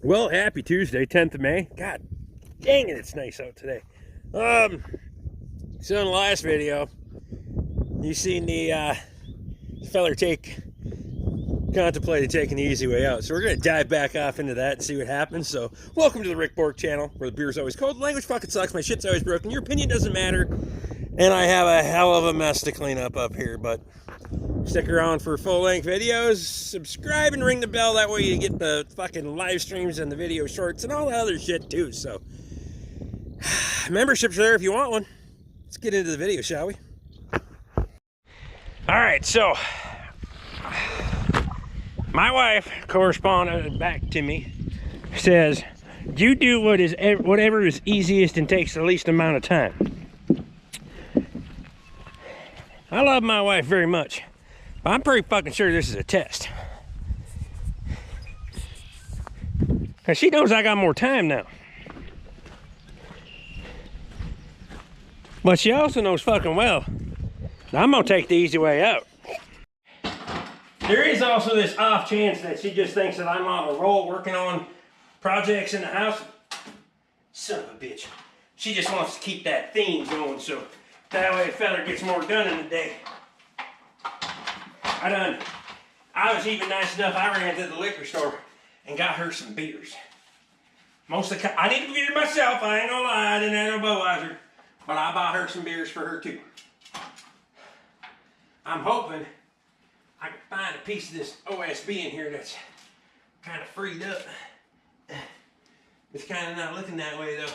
Well, happy Tuesday, 10th of May. God dang it, it's nice out today. So in the last video, you seen the feller contemplated taking the easy way out. So we're going to dive back off into that and see what happens. So welcome to the Rick Bork channel, where the beer's always cold, the language fucking sucks, my shit's always broken, your opinion doesn't matter, and I have a hell of a mess to clean up here, but stick around for full-length videos, subscribe and ring the bell, that way you get the fucking live streams and the video shorts and all the other shit too. So memberships are there if you want one. Let's get into the video, shall we? Alright, so my wife corresponded back to me, says, you do whatever is easiest and takes the least amount of time. I love my wife very much, but I'm pretty fucking sure this is a test. Cause she knows I got more time now. But she also knows fucking well that I'm gonna take the easy way out. There is also this off chance that she just thinks that I'm on a roll working on projects in the house. Son of a bitch. She just wants to keep that theme going, so that way the fella gets more done in the day. I was even nice enough, I ran to the liquor store and got her some beers. I need a beer myself, I ain't gonna lie, I didn't have no Budweiser, but I bought her some beers for her too. I'm hoping I can find a piece of this OSB in here that's kind of freed up. It's kind of not looking that way though.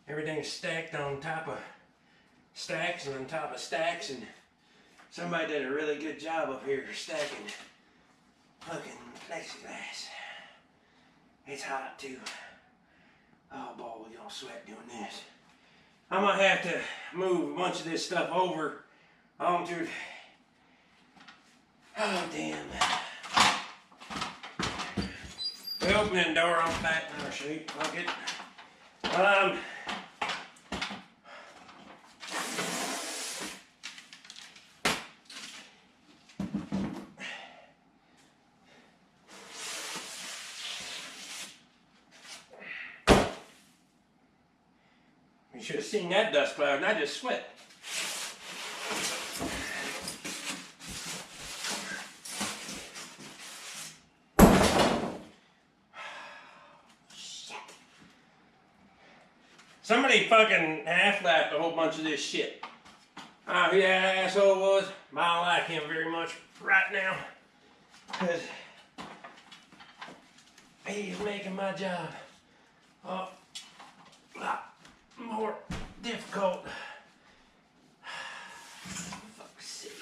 Everything's stacked on top of stacks and on top of stacks, and somebody did a really good job up here stacking fucking plexiglass. It's hot too. Oh boy, we gonna sweat doing this. I'm gonna have to move a bunch of this stuff over onto. Oh damn. The opening door on the back now, sheet. Fuck it. You should have seen that dust cloud, and I just sweat. Shit. Somebody fucking half-lapped a whole bunch of this shit. Oh, who that asshole was? I don't like him very much right now, because he's making my job a lot more difficult. Fuck's sake.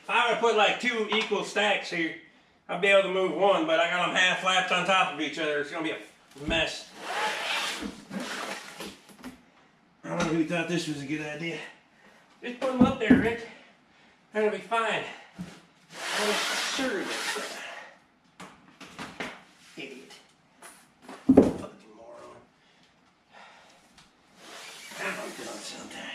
If I were to put like two equal stacks here, I'd be able to move one, but I got them half lapped on top of each other. It's gonna be a mess. I don't know who thought this was a good idea. Just put them up there, Rick. That'll be fine. I'm sure of it. Idiot. Fucking moron. I'm done sometimes.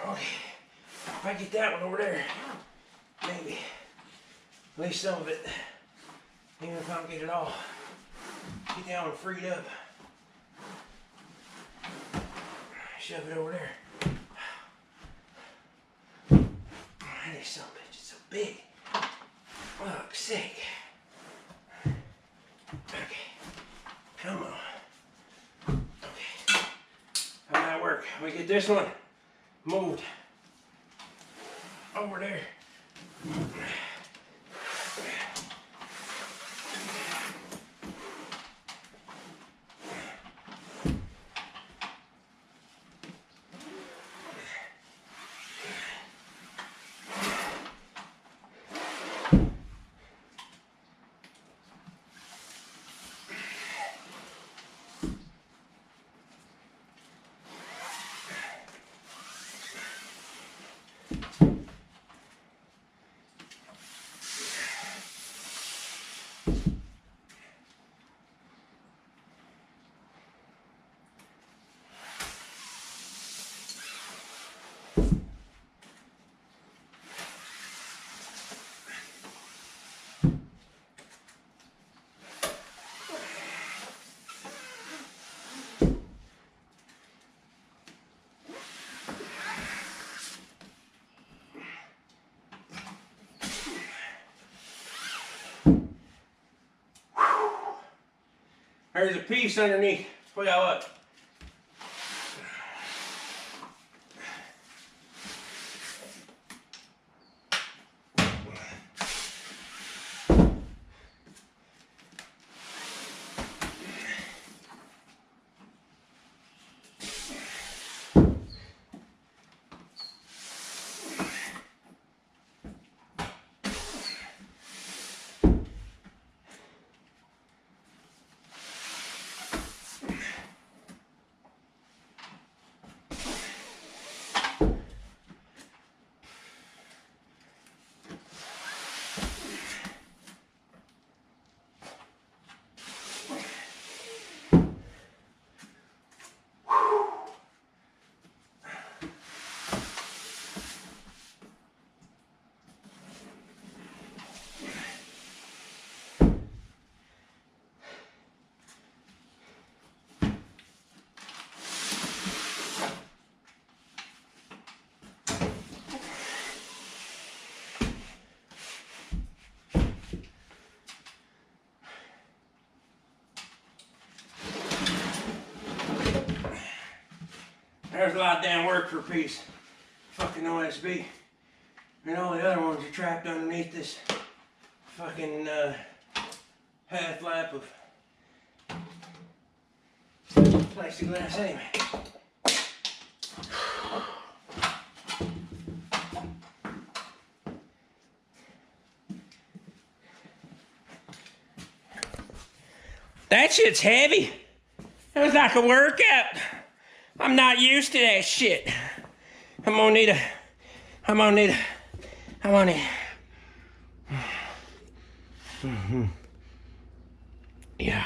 Okay, if I get that one over there, maybe, at least some of it, even if I don't get it all, get that one freed up, shove it over there. That son of a bitch is so big, fuck's sake. Okay, come on. Okay, how'd that work? We get this one moved. over there. There's a piece underneath. Pull that up. There's a lot of damn work for a piece. Fucking OSB. And all the other ones are trapped underneath this fucking half lap of plexiglass anyway. That shit's heavy. It was like a workout. I'm not used to that shit. I'm gonna need. Yeah.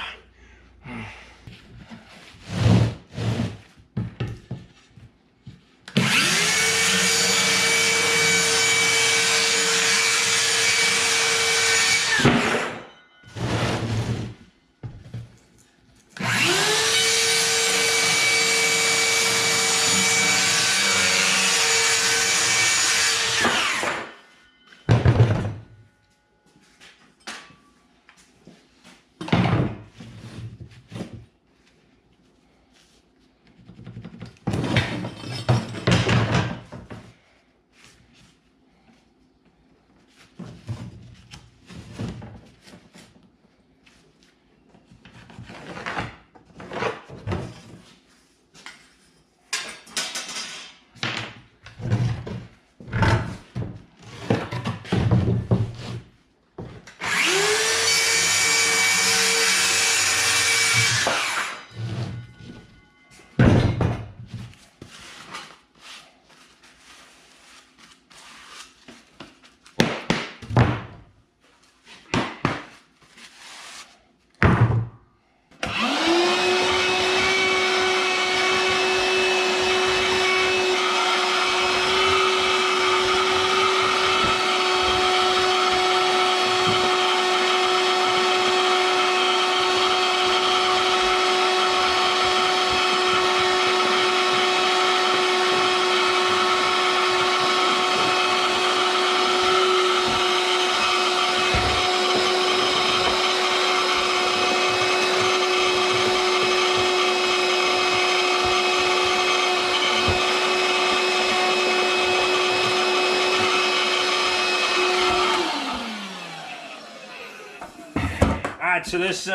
Alright, so this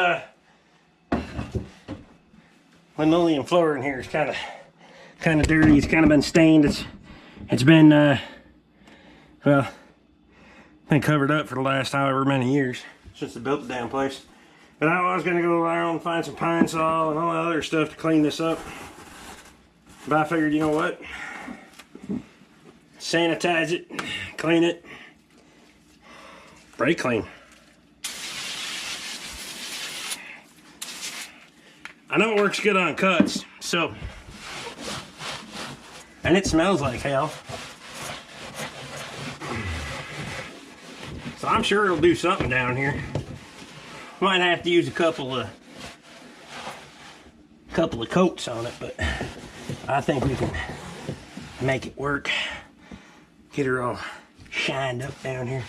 linoleum floor in here is kind of dirty. It's kind of been stained. It's been well, been covered up for the last however many years since they built the damn place. But I was gonna go around and find some pine saw and all that other stuff to clean this up. But I figured, you know what? Sanitize it, clean it, brake clean. I know it works good on cuts, so, and it smells like hell. So I'm sure it'll do something down here. Might have to use a couple of coats on it, but I think we can make it work. Get her all shined up down here.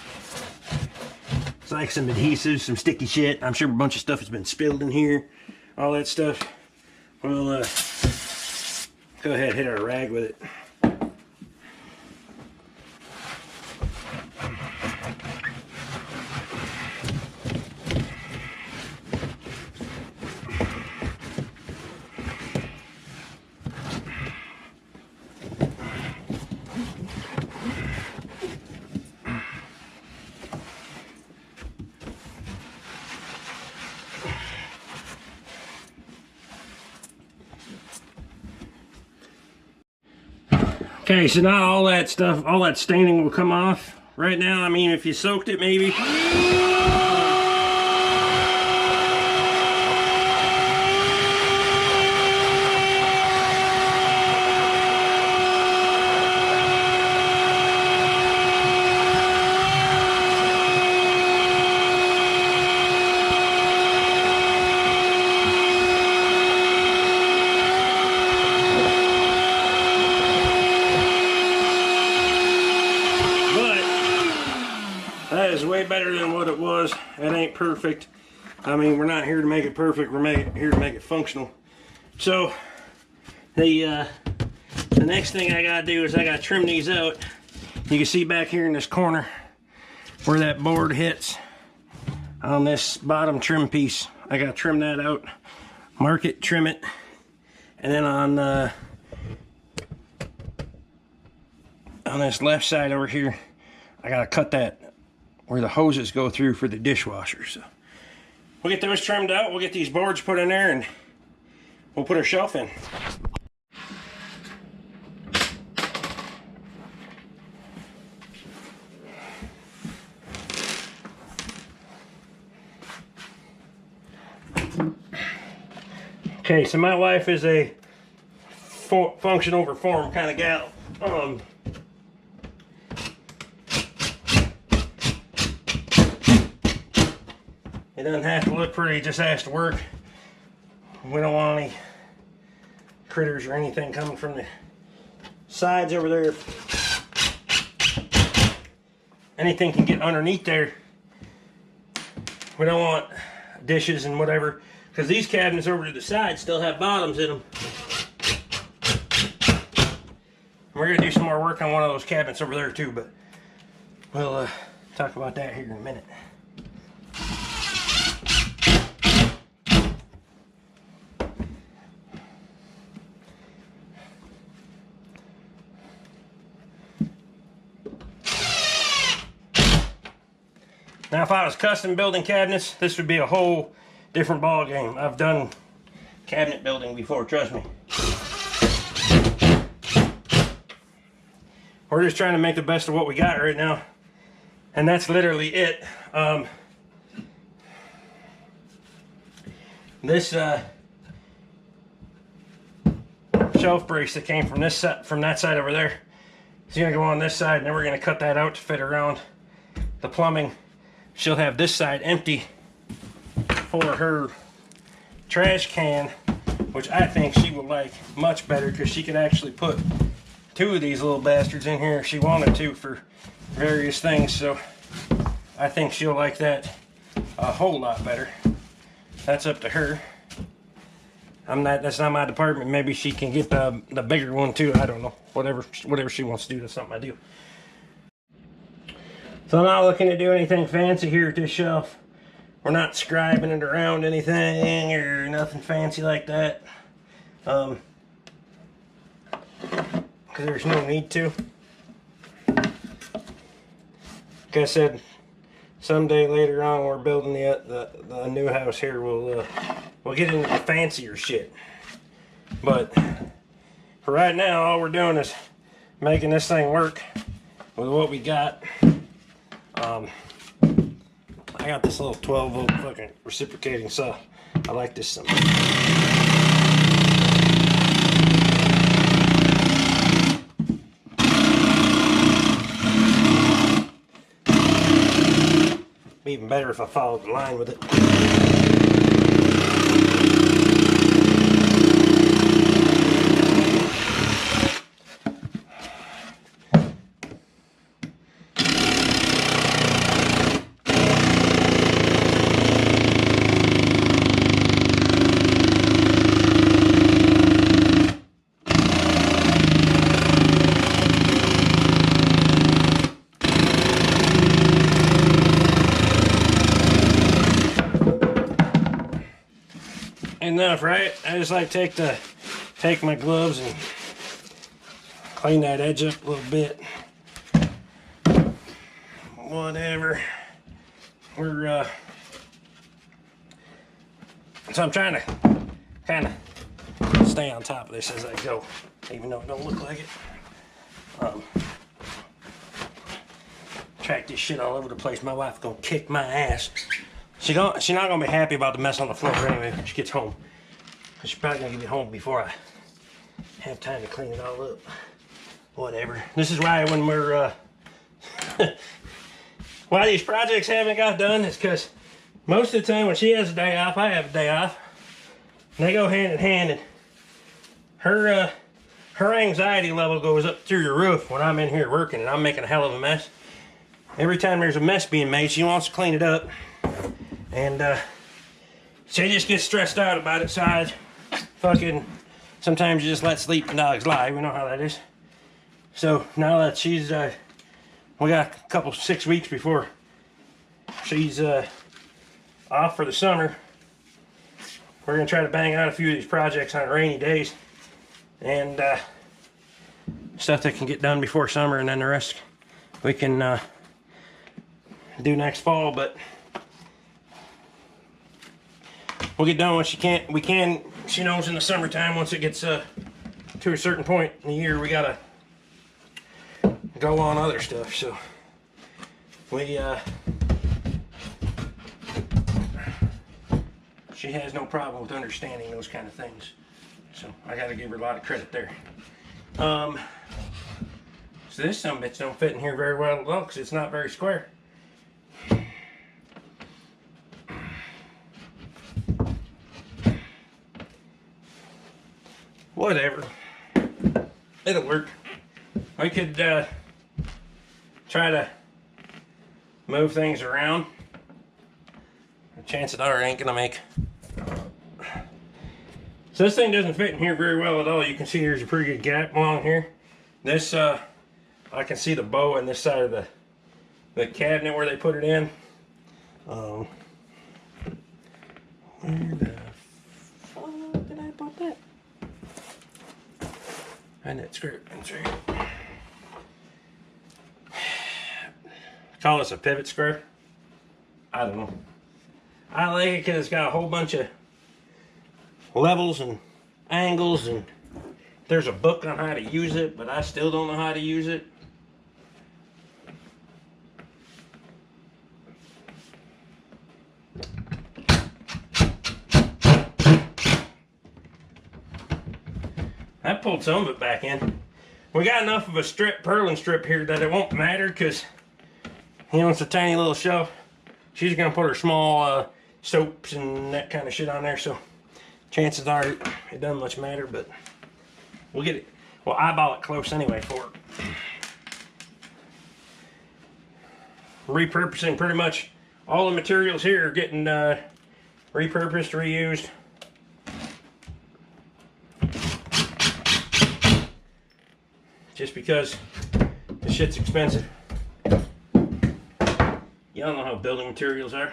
It's like some adhesive, some sticky shit. I'm sure a bunch of stuff has been spilled in here. All that stuff. We'll go ahead and hit our rag with it. Okay, so now all that stuff, all that staining will come off. Right now, I mean, if you soaked it maybe. That is way better than what it was. It ain't perfect. I mean, we're not here to make it perfect. We're here to make it functional. So, the next thing I gotta do is I gotta trim these out. You can see back here in this corner where that board hits on this bottom trim piece. I gotta trim that out, mark it, trim it, and then on this left side over here, I gotta cut that where the hoses go through for the dishwasher. So we'll get those trimmed out, we'll get these boards put in there, and we'll put our shelf in. Okay, so my wife is a function over form kind of gal. It doesn't have to look pretty, it just has to work. We don't want any critters or anything coming from the sides over there. Anything can get underneath there. We don't want dishes and whatever, because these cabinets over to the side still have bottoms in them. We're going to do some more work on one of those cabinets over there too, but we'll talk about that here in a minute. Now, if I was custom building cabinets, this would be a whole different ball game. I've done cabinet building before, trust me. We're just trying to make the best of what we got right now, and that's literally it. This shelf brace that came from that side over there is going to go on this side, and then we're going to cut that out to fit around the plumbing. She'll have this side empty for her trash can, which I think she will like much better, because she could actually put two of these little bastards in here if she wanted to for various things. So I think she'll like that a whole lot better. That's up to her. That's not my department. Maybe she can get the bigger one too. I don't know. Whatever she wants to do, that's something I do. So I'm not looking to do anything fancy here at this shelf. we're not scribing it around anything or nothing fancy like that. Because there's no need to. Like I said, someday later on we're building the new house here. We'll get into the fancier shit. But for right now, all we're doing is making this thing work with what we got. I got this little 12-volt fucking reciprocating saw. I like this something. Be even better if I followed the line with it. Enough, right? I just like take my gloves and clean that edge up a little bit. Whatever. So I'm trying to kind of stay on top of this as I go, even though it don't look like it. Track this shit all over the place. My wife gonna kick my ass. She's not gonna be happy about the mess on the floor anyway when she gets home. She's probably gonna get home before I have time to clean it all up. Whatever. This is why when we're why these projects haven't got done is because most of the time when she has a day off, I have a day off. And they go hand in hand, and her anxiety level goes up through the roof when I'm in here working and I'm making a hell of a mess. Every time there's a mess being made, she wants to clean it up. And she just gets stressed out about it, so I fucking, sometimes you just let sleeping dogs lie. We know how that is. So now that she's, we got a couple 6 weeks before she's off for the summer, we're gonna try to bang out a few of these projects on rainy days and stuff that can get done before summer, and then the rest we can do next fall. But we'll get done what she can't. We can. She knows in the summertime, once it gets to a certain point in the year, we gotta go on other stuff. So we she has no problem with understanding those kind of things. So I gotta give her a lot of credit there. So this sumbitch don't fit in here very well at all because it's not very square. Whatever. It'll work. We could try to move things around. Chances are it ain't gonna make. So this thing doesn't fit in here very well at all. You can see there's a pretty good gap along here. This I can see the bow on this side of the cabinet where they put it in. Where the fuck did I put that? And that screw. That's right. Call this a pivot screw. I don't know. I like it because it's got a whole bunch of levels and angles, and there's a book on how to use it, but I still don't know how to use it. I pulled some of it back in. We got enough of a strip, purling strip here, that it won't matter because, you know, it's a tiny little shelf. She's gonna put her small soaps and that kind of shit on there, so chances are it doesn't much matter, but we'll get it. We'll eyeball it close anyway for it. Repurposing pretty much all the materials here are getting repurposed, reused. Just because the shit's expensive. Y'all know how building materials are.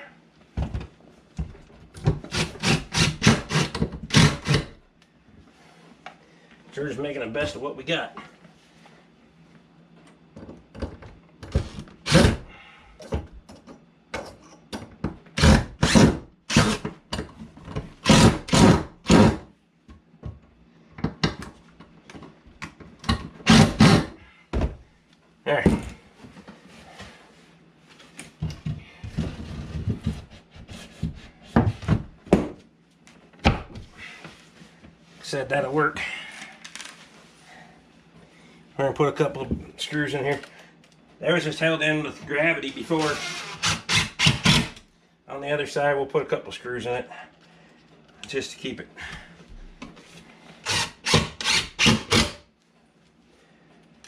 we're just making the best of what we got. There. Said that'll work. We're gonna put a couple of screws in here. That was just held in with gravity before. On the other side, we'll put a couple of screws in it just to keep it.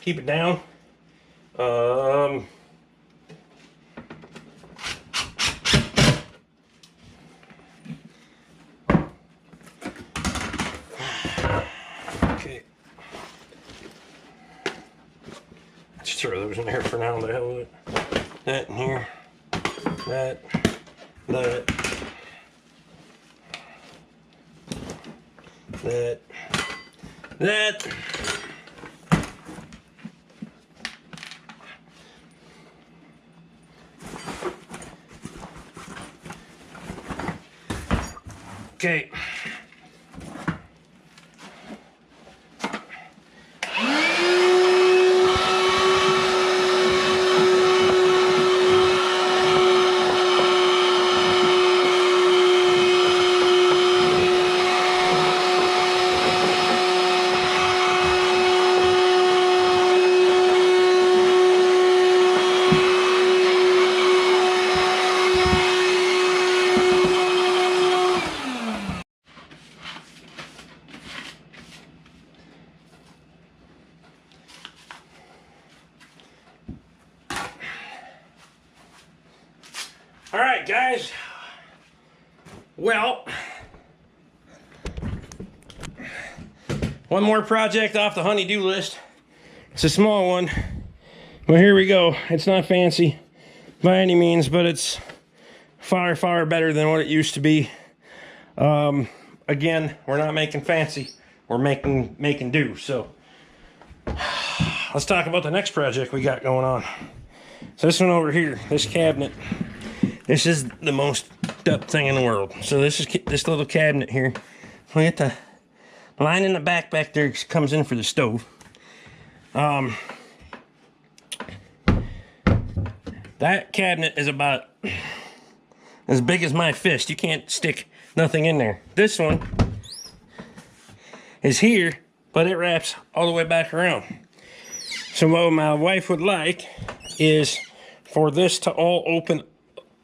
Keep it down. Okay. Just throw those in there for now. The hell with it. That in here. That. Okay. All right, guys. Well, one more project off the honey-do list. It's a small one. Well, here we go. It's not fancy by any means, but it's far, far better than what it used to be. Again, we're not making fancy. We're making do. So let's talk about the next project we got going on. So this one over here, this cabinet. This is the most up thing in the world. So this is this little cabinet here. We got the line in the back there comes in for the stove. That cabinet is about as big as my fist. You can't stick nothing in there. This one is here, but it wraps all the way back around. So what my wife would like is for this to all open,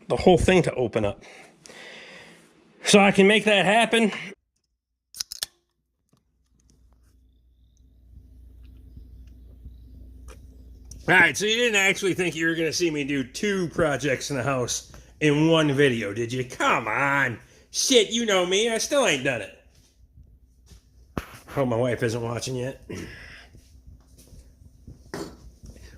the whole thing to open up. So I can make that happen. All right, so you didn't actually think you were going to see me do 2 projects in the house in one video, did you? Come on. Shit, you know me. I still ain't done it. Hope my wife isn't watching yet.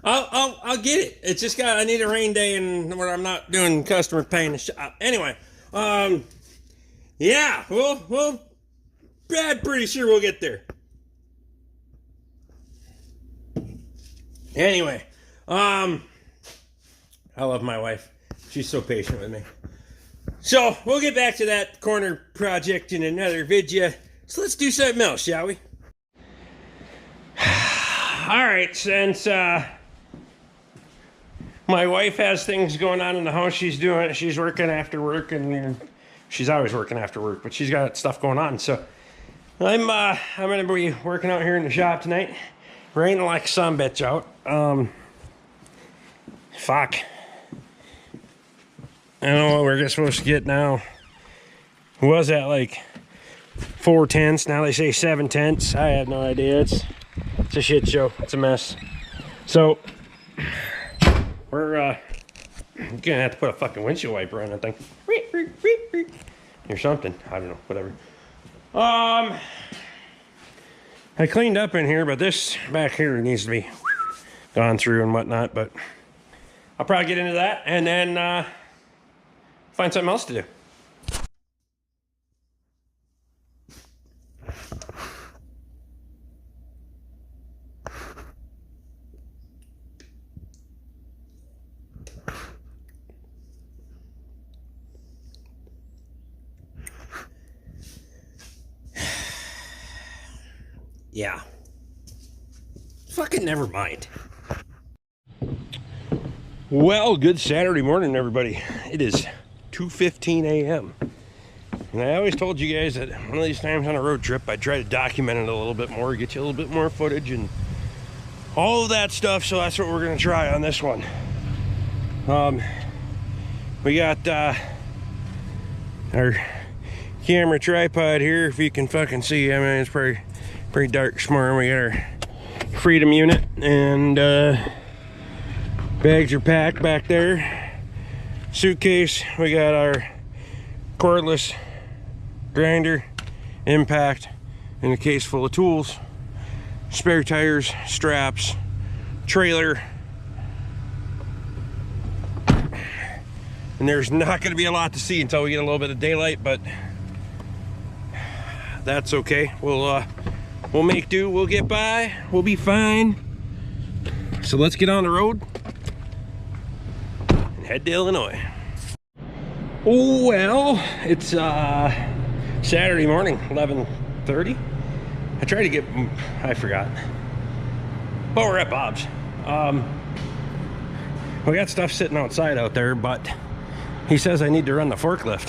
I'll get it. It's just I need a rain day and where I'm not doing customer paying the shop. Anyway, yeah, well, I'm pretty sure we'll get there. Anyway, I love my wife. She's so patient with me. So we'll get back to that corner project in another video. So let's do something else, shall we? All right, since my wife has things going on in the house she's working after work, and she's always working after work, but she's got stuff going on. So I'm gonna be working out here in the shop tonight. Raining like a sumbitch out. Fuck. I don't know what we're supposed to get now. Was that like 4/10? Now they say 7/10. I have no idea. It's a shit show. It's a mess. So we're gonna have to put a fucking windshield wiper on that thing. Or something. I don't know. Whatever. I cleaned up in here, but this back here needs to be gone through and whatnot, but I'll probably get into that and then find something else to do. Yeah. Fucking never mind. Well, good Saturday morning, everybody. It is 2:15 a.m. And I always told you guys that one of these times on a road trip, I try to document it a little bit more, get you a little bit more footage and all of that stuff. So that's what we're going to try on this one. We got our camera tripod here, if you can fucking see. I mean, it's pretty dark this morning. We got our Freedom unit, and bags are packed back there. Suitcase, we got our cordless grinder, impact, and a case full of tools, spare tires, straps, trailer. And there's not going to be a lot to see until we get a little bit of daylight, but that's okay. We'll make do, we'll get by, we'll be fine. So let's get on the road and head to Illinois. Oh, well, it's Saturday morning, 11:30. I tried to get, I forgot. But we're at Bob's. We got stuff sitting outside out there, but he says I need to run the forklift.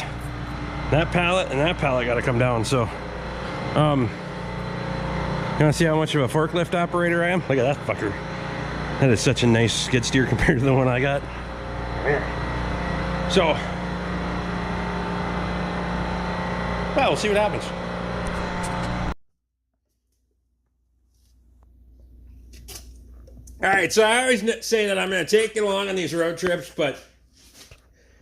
That pallet and that pallet got to come down, so you want to see how much of a forklift operator I am? Look at that fucker. That is such a nice skid steer compared to the one I got. So, well, we'll see what happens. All right, so I always say that I'm going to take you along on these road trips, but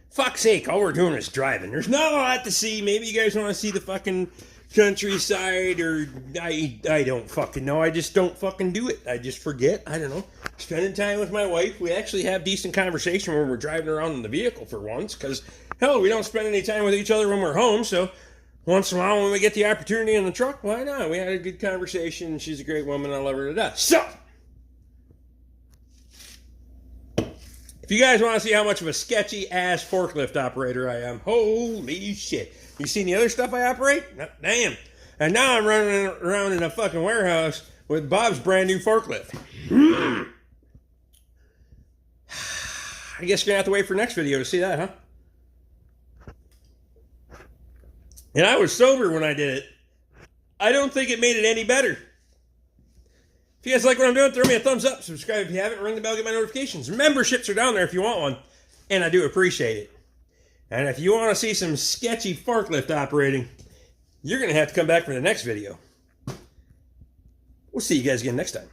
fuck's sake, all we're doing is driving. There's not a lot to see. Maybe you guys want to see the fucking countryside, or I don't fucking know. I just don't fucking do it. I just forget. I don't know. Spending time with my wife. We actually have decent conversation when we're driving around in the vehicle for once, because hell, we don't spend any time with each other when we're home. So once in a while when we get the opportunity in the truck, why not? We had a good conversation. She's a great woman. I love her to death. So if you guys want to see how much of a sketchy ass forklift operator I am, holy shit. You seen the other stuff I operate? No, damn. And now I'm running around in a fucking warehouse with Bob's brand new forklift. I guess you're gonna have to wait for next video to see that, huh? And I was sober when I did it. I don't think it made it any better. If you guys like what I'm doing, throw me a thumbs up. Subscribe if you haven't. Ring the bell, get my notifications. Memberships are down there if you want one. And I do appreciate it. And if you want to see some sketchy forklift operating, you're going to have to come back for the next video. We'll see you guys again next time.